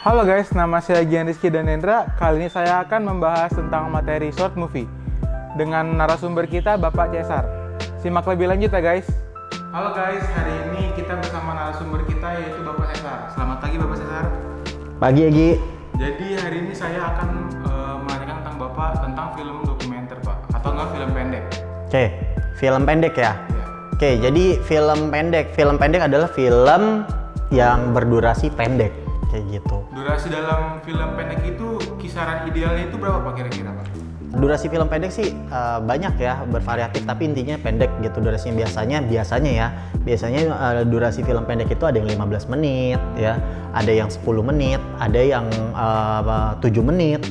Halo guys, nama saya Gian Rizky dan Hendra. Kali ini saya akan membahas tentang materi short movie dengan narasumber kita Bapak Cesar. Simak lebih lanjut ya guys. Halo guys, hari ini kita bersama narasumber kita yaitu Bapak Cesar. Selamat pagi Bapak Cesar. Pagi Egi. Jadi hari ini saya akan menanyakan tentang Bapak tentang film dokumenter Pak, atau enggak film pendek. Oke, film pendek ya? Ya. Oke, jadi film pendek adalah film yang berdurasi pendek, kayak gitu. Durasi dalam film pendek itu kisaran idealnya itu berapa Pak kira-kira Pak? Durasi film pendek sih banyak ya, bervariatif, tapi intinya pendek gitu durasinya. Biasanya durasi film pendek itu ada yang 15 menit ya, ada yang 10 menit, ada yang 7 menit,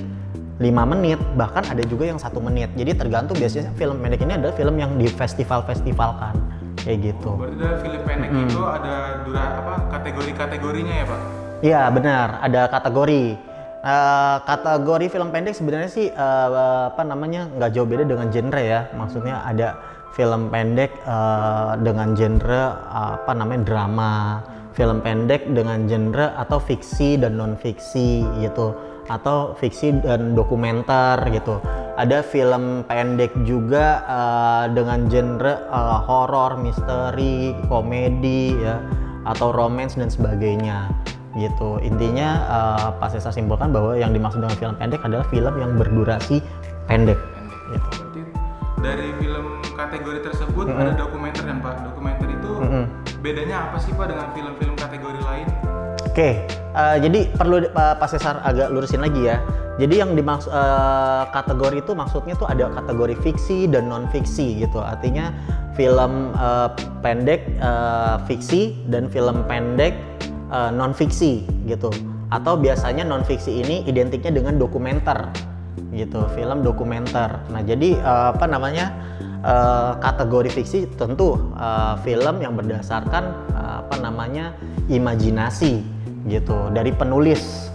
5 menit, bahkan ada juga yang 1 menit. Jadi tergantung, biasanya film pendek ini adalah film yang di festivalkan kayak gitu. Berarti dalam film pendek itu ada kategori-kategorinya ya Pak? Iya benar, ada kategori. Kategori film pendek sebenarnya sih nggak jauh beda dengan genre ya. Maksudnya ada film pendek dengan genre drama, film pendek dengan genre atau fiksi dan non fiksi gitu, atau fiksi dan dokumenter gitu. Ada film pendek juga dengan genre horor, misteri, komedi ya, atau romance dan sebagainya gitu. Intinya Pak Cesar simpulkan bahwa yang dimaksud dengan film pendek adalah film yang berdurasi pendek. Gitu. Berarti dari film kategori tersebut ada dokumenter kan Pak? Dokumenter itu bedanya apa sih Pak dengan film-film kategori lain? Oke, jadi perlu Pak Cesar agak lurusin lagi ya. Jadi yang dimaksud kategori itu maksudnya tuh ada kategori fiksi dan non fiksi gitu. Artinya film pendek fiksi dan film pendek non fiksi gitu, atau biasanya non fiksi ini identiknya dengan dokumenter gitu, film dokumenter. Nah jadi kategori fiksi tentu film yang berdasarkan imajinasi gitu dari penulis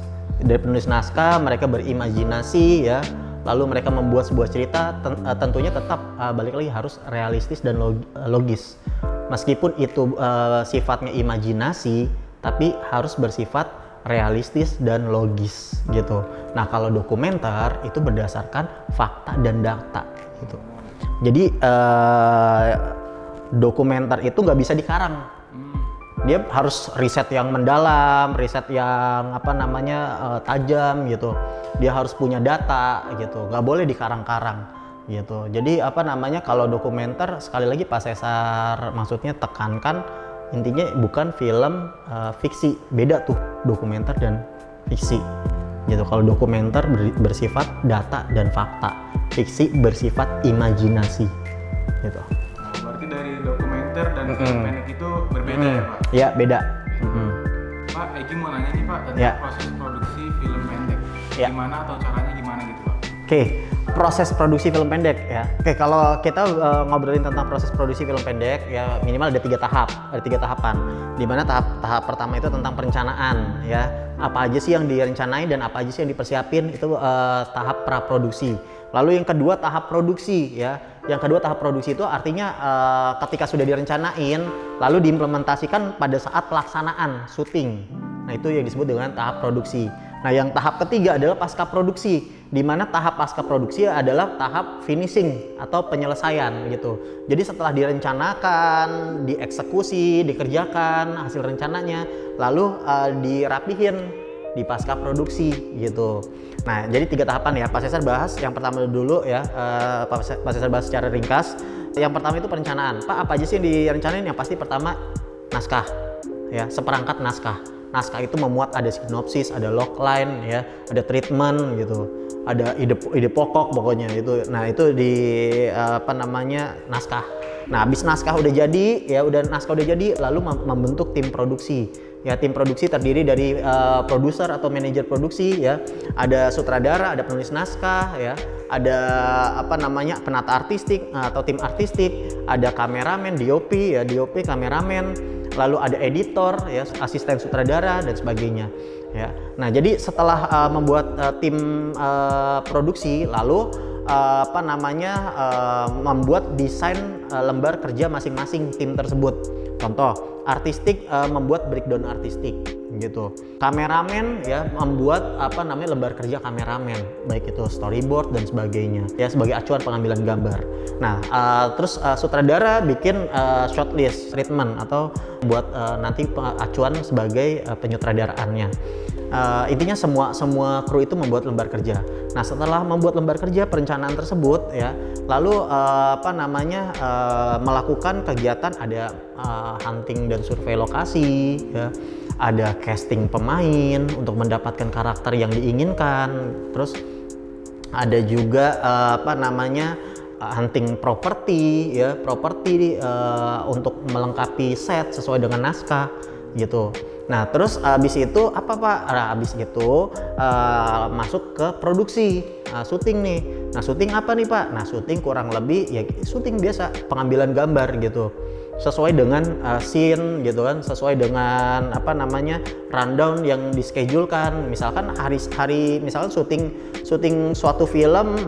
naskah. Mereka berimajinasi ya, lalu mereka membuat sebuah cerita. Tentunya tetap balik lagi harus realistis dan logis, meskipun itu sifatnya imajinasi tapi harus bersifat realistis dan logis gitu. Nah kalau dokumenter itu berdasarkan fakta dan data gitu. Jadi dokumenter itu nggak bisa dikarang. Dia harus riset yang mendalam, riset yang tajam gitu. Dia harus punya data gitu, nggak boleh dikarang-karang gitu. Jadi kalau dokumenter, sekali lagi Pak Cesar maksudnya tekankan, intinya bukan film fiksi, beda tuh dokumenter dan fiksi gitu. Kalau dokumenter bersifat data dan fakta, fiksi bersifat imajinasi gitu. Berarti dari dokumenter dan film pendek itu berbeda ya Pak? Iya beda. Pak, Egi mau nanya nih Pak tentang proses produksi film pendek. Gimana atau caranya gimana gitu Pak? Oke, proses produksi film pendek ya. Oke, kalau kita ngobrolin tentang proses produksi film pendek ya, minimal ada 3 tahapan. Di mana tahap pertama itu tentang perencanaan ya. Apa aja sih yang direncanain dan apa aja sih yang dipersiapin, itu tahap praproduksi. Lalu yang kedua tahap produksi ya. Yang kedua tahap produksi itu artinya ketika sudah direncanain lalu diimplementasikan pada saat pelaksanaan syuting. Nah, itu yang disebut dengan tahap produksi. Nah, yang tahap ketiga adalah pasca produksi, di mana tahap pasca produksi adalah tahap finishing atau penyelesaian gitu. Jadi setelah direncanakan, dieksekusi, dikerjakan hasil rencananya, lalu dirapihin di pasca produksi gitu. Nah, jadi 3 tahapan ya. Pak Cesar bahas yang pertama dulu ya. Pak Cesar bahas secara ringkas. Yang pertama itu perencanaan. Pak, apa aja sih yang direncanain? Yang pasti pertama naskah ya, seperangkat naskah. Naskah itu memuat ada sinopsis, ada logline ya, ada treatment gitu, ada ide pokok pokoknya itu. Nah, itu di naskah. Nah, habis naskah udah jadi ya, lalu membentuk tim produksi. Ya, tim produksi terdiri dari produser atau manajer produksi ya, ada sutradara, ada penulis naskah ya, ada penata artistik atau tim artistik, ada kameramen, DOP ya, kameramen, lalu ada editor ya, asisten sutradara dan sebagainya ya. Nah, jadi setelah membuat tim produksi, lalu membuat desain lembar kerja masing-masing tim tersebut. Contoh, artistik membuat breakdown artistik gitu. Kameramen ya membuat lembar kerja kameramen, baik itu storyboard dan sebagainya ya sebagai acuan pengambilan gambar. Nah, terus sutradara bikin shortlist treatment atau buat nanti acuan sebagai penyutradaraannya. Intinya semua kru itu membuat lembar kerja. Nah, setelah membuat lembar kerja perencanaan tersebut ya, lalu melakukan kegiatan ada hunting dan survei lokasi ya, ada casting pemain untuk mendapatkan karakter yang diinginkan, terus ada juga hunting properti ya, untuk melengkapi set sesuai dengan naskah gitu. Nah, terus abis itu apa Pak? Nah, abis itu masuk ke produksi, syuting nih. Nah, syuting apa nih Pak? Nah, syuting kurang lebih ya syuting biasa, pengambilan gambar gitu. Sesuai dengan scene gitu kan, sesuai dengan rundown yang dischedule-kan. Misalkan misalkan syuting suatu film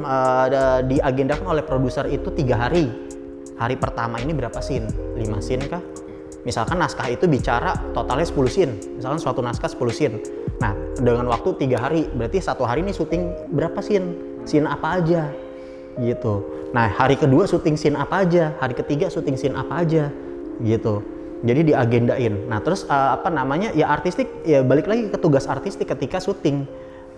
diagendakan oleh produser itu 3 hari. Hari pertama ini berapa scene? 5 scene kah? Misalkan naskah itu bicara totalnya 10 scene, misalkan suatu naskah 10 scene. Nah, dengan waktu 3 hari, berarti 1 hari ini syuting berapa scene? Scene apa aja? Gitu. Nah, hari kedua syuting scene apa aja? Hari ketiga syuting scene apa aja? Gitu. Jadi diagendain. Nah, terus ya artistik, ya balik lagi ke tugas artistik ketika syuting.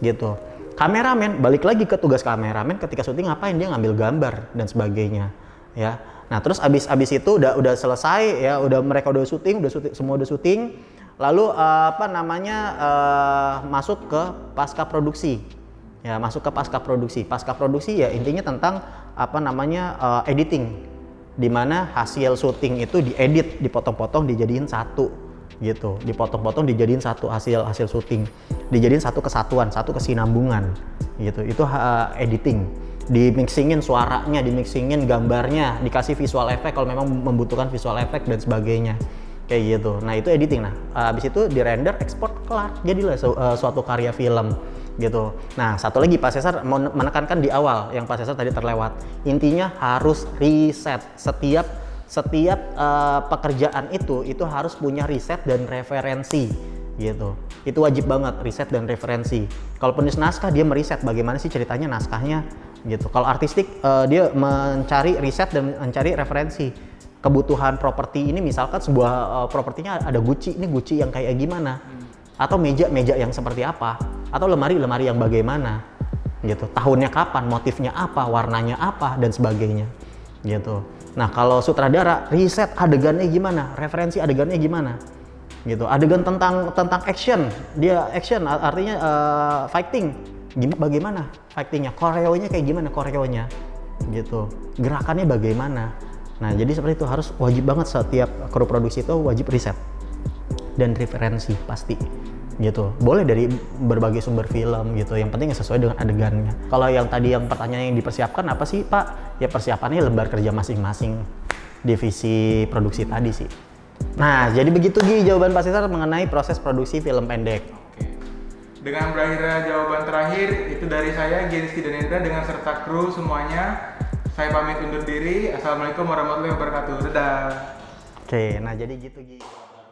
Gitu. Kameramen, balik lagi ke tugas kameramen ketika syuting ngapain? Dia ngambil gambar dan sebagainya. Ya. Nah, terus abis itu udah selesai ya, mereka udah syuting, semua udah syuting. Lalu masuk ke pasca produksi. Ya, masuk ke pasca produksi. Pasca produksi ya intinya tentang editing. Di mana hasil syuting itu diedit, dipotong-potong dijadiin satu gitu. Dipotong-potong dijadiin satu hasil syuting. Dijadiin satu kesatuan, satu kesinambungan gitu. Itu editing. Dimixingin suaranya, dimixingin gambarnya, dikasih visual effect kalau memang membutuhkan visual effect dan sebagainya kayak gitu. Nah, itu editing. Nah, habis itu dirender, ekspor, kelar, jadilah suatu karya film gitu. Nah, satu lagi Pak Cesar mau menekankan di awal yang Pak Cesar tadi terlewat, intinya harus riset. Setiap pekerjaan itu harus punya riset dan referensi gitu. Itu wajib banget, riset dan referensi. Kalau penulis naskah dia meriset bagaimana sih ceritanya naskahnya gitu. Kalau artistik dia mencari riset dan mencari referensi. Kebutuhan properti ini misalkan sebuah propertinya ada Gucci, ini Gucci yang kayak gimana? Atau meja yang seperti apa? Atau lemari yang bagaimana? Gitu. Tahunnya kapan, motifnya apa, warnanya apa dan sebagainya. Gitu. Nah, kalau sutradara riset adegannya gimana? Referensi adegannya gimana? Gitu. Adegan tentang action, dia action artinya fighting, bagaimana fightingnya, koreonya kayak gimana koreonya gitu, gerakannya bagaimana. Nah, jadi seperti itu, harus wajib banget setiap kru produksi itu wajib riset dan referensi pasti gitu. Boleh dari berbagai sumber film gitu, yang penting sesuai dengan adegannya. Kalau yang tadi yang pertanyaan yang dipersiapkan apa sih Pak? Ya persiapannya lembar kerja masing-masing divisi produksi tadi sih. Nah, jadi begitu Gi jawaban Pak Cesar mengenai proses produksi film pendek. Oke. Dengan berakhirnya jawaban terakhir, itu dari saya Rizky dan Hendra dengan serta kru semuanya. Saya pamit undur diri. Assalamualaikum warahmatullahi wabarakatuh. Dadah. Oke, nah jadi gitu Gi.